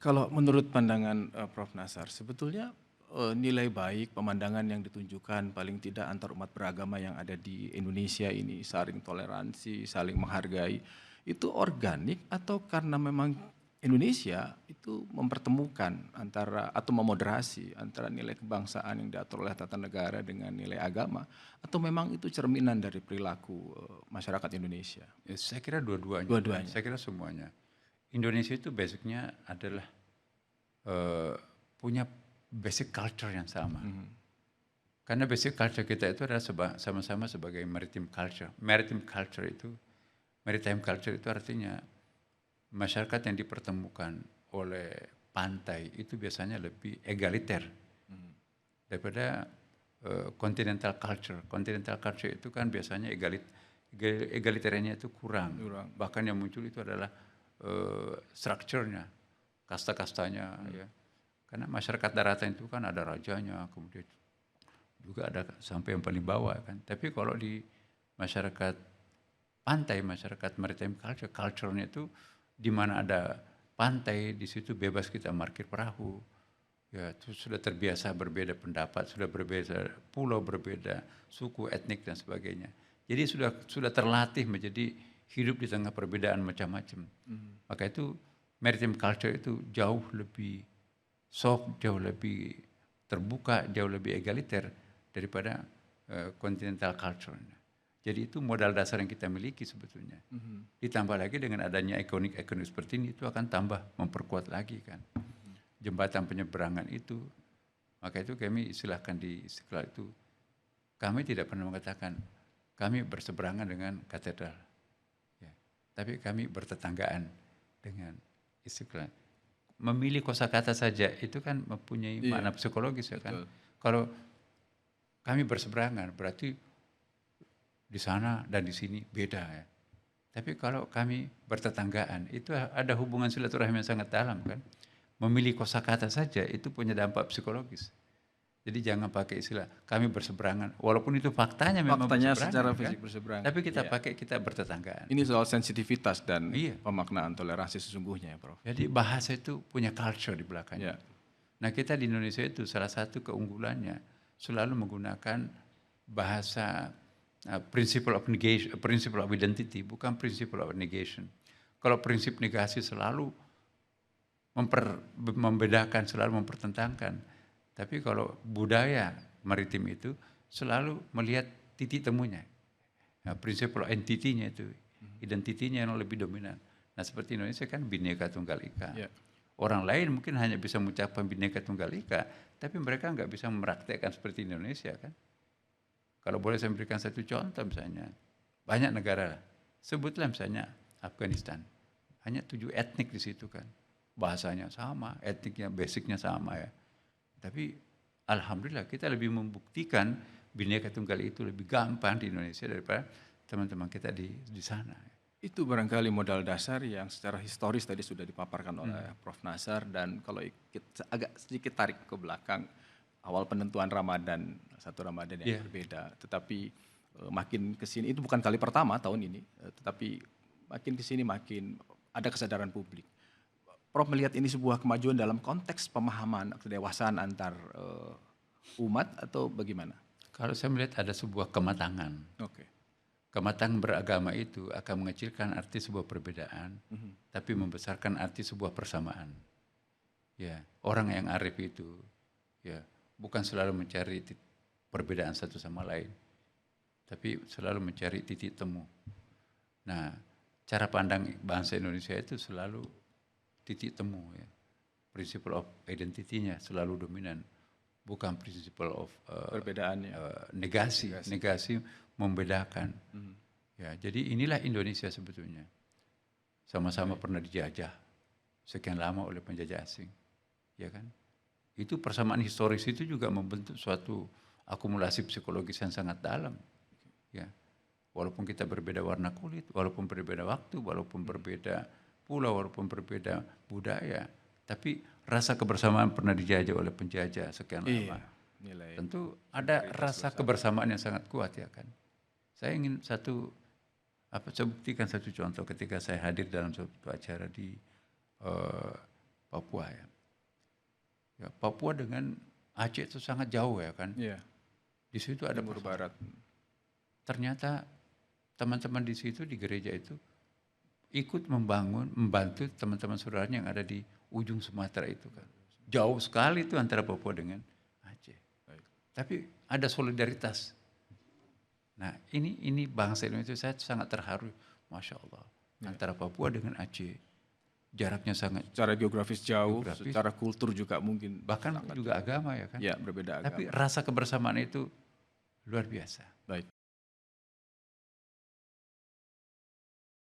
Kalau menurut pandangan Prof. Nasar, sebetulnya nilai baik pemandangan yang ditunjukkan paling tidak antar umat beragama yang ada di Indonesia ini saling toleransi, saling menghargai, itu organik atau karena memang Indonesia itu mempertemukan antara atau memoderasi antara nilai kebangsaan yang diatur oleh tata negara dengan nilai agama, atau memang itu cerminan dari perilaku masyarakat Indonesia? Ya, saya kira dua-duanya. Dua-duanya. Saya kira semuanya. Indonesia itu basicnya adalah punya basic culture yang sama. Karena basic culture kita itu adalah sama-sama sebagai maritime culture. Maritime culture itu artinya masyarakat yang dipertemukan oleh pantai itu biasanya lebih egaliter daripada continental culture. Continental culture itu kan biasanya egaliternya itu kurang. Bahkan yang muncul itu adalah strukturnya, kasta-kastanya, ya. Karena masyarakat daratan itu kan ada rajanya, kemudian juga ada sampai yang paling bawah kan. Tapi kalau di masyarakat pantai, masyarakat maritime culture-nya itu di mana ada pantai, di situ bebas kita parkir perahu. Ya, itu sudah terbiasa berbeda pendapat, sudah berbeda pulau, berbeda suku, etnik dan sebagainya. Jadi sudah terlatih menjadi hidup di tengah perbedaan macam-macam. Maka itu maritime culture itu jauh lebih soft, jauh lebih terbuka, jauh lebih egaliter daripada continental culture. Jadi itu modal dasar yang kita miliki sebetulnya. Ditambah lagi dengan adanya ekonomi seperti ini, itu akan tambah memperkuat lagi kan. Jembatan penyeberangan itu, maka itu kami istilahkan di Istiqlal itu, kami tidak pernah mengatakan kami berseberangan dengan katedral, ya. Tapi kami bertetanggaan dengan Istiqlal. Memilih kosakata saja itu kan mempunyai makna psikologis ya kan. Kalau kami berseberangan berarti di sana dan di sini beda ya. Tapi kalau kami bertetanggaan itu ada hubungan silaturahmi yang sangat dalam kan. Memilih kosakata saja itu punya dampak psikologis. Jadi jangan pakai istilah kami berseberangan, walaupun itu faktanya memang berseberangan, secara kan? fisik berseberangan. Tapi kita pakai kita bertetanggaan. Ini soal sensitivitas dan pemaknaan toleransi sesungguhnya ya Prof. Jadi bahasa itu punya culture di belakangnya. Nah kita di Indonesia itu salah satu keunggulannya selalu menggunakan bahasa principle of negation, principle of identity, bukan principle of negation. Kalau prinsip negasi selalu membedakan, selalu mempertentangkan. Tapi kalau budaya maritim itu selalu melihat titik temunya. Nah, prinsip entity-nya itu, identitinya yang lebih dominan. Nah seperti Indonesia kan Bhinneka Tunggal Ika. Orang lain mungkin hanya bisa mengucapkan Bhinneka Tunggal Ika, tapi mereka nggak bisa mempraktekkan seperti Indonesia kan. Kalau boleh saya berikan satu contoh misalnya, banyak negara, sebutlah misalnya Afghanistan, hanya 7 etnik di situ kan. Bahasanya sama, etniknya, basicnya sama ya. Tapi alhamdulillah kita lebih membuktikan Bhinneka Tunggal itu lebih gampang di Indonesia daripada teman-teman kita di sana. Itu barangkali modal dasar yang secara historis tadi sudah dipaparkan oleh Prof. Nasar, dan kalau agak sedikit tarik ke belakang, awal penentuan Ramadan, satu Ramadan yang berbeda, tetapi makin kesini, itu bukan kali pertama tahun ini, tetapi makin kesini makin ada kesadaran publik. Prof melihat ini sebuah kemajuan dalam konteks pemahaman kedewasaan antar umat atau bagaimana? Kalau saya melihat ada sebuah kematangan. Kematangan beragama itu akan mengecilkan arti sebuah perbedaan, tapi membesarkan arti sebuah persamaan. Ya, orang yang arif itu, ya, bukan selalu mencari perbedaan satu sama lain, tapi selalu mencari titik temu. Nah, cara pandang bangsa Indonesia itu selalu titik temu ya. Principle of identity-nya selalu dominan, bukan principle of perbedaannya. Negasi membedakan. Ya, jadi inilah Indonesia sebetulnya. Sama-sama pernah dijajah sekian lama oleh penjajah asing. Ya kan? Itu persamaan historis itu juga membentuk suatu akumulasi psikologis yang sangat dalam. Ya. Walaupun kita berbeda warna kulit, walaupun berbeda waktu, walaupun berbeda pulau, walaupun berbeda budaya, tapi rasa kebersamaan pernah dijajah oleh penjajah sekian lama. Tentu ada rasa kebersamaan yang sangat kuat ya kan. Saya ingin saya buktikan satu contoh ketika saya hadir dalam suatu acara di Papua Papua ya. Ya, Papua dengan Aceh itu sangat jauh ya kan. Iya. Di situ ada Timur Barat. ternyata teman-teman di situ di gereja itu ikut membantu teman-teman saudaranya yang ada di ujung Sumatera itu kan. Jauh sekali itu antara Papua dengan Aceh. Baik. Tapi ada solidaritas. Nah ini bangsa Indonesia, saya sangat terharu, Masya Allah. Antara Papua dengan Aceh, jaraknya sangat, Secara geografis jauh, Geografis. secara kultur juga mungkin bahkan juga agama ya kan. ya berbeda Tapi agama. rasa kebersamaan itu luar biasa. Baik.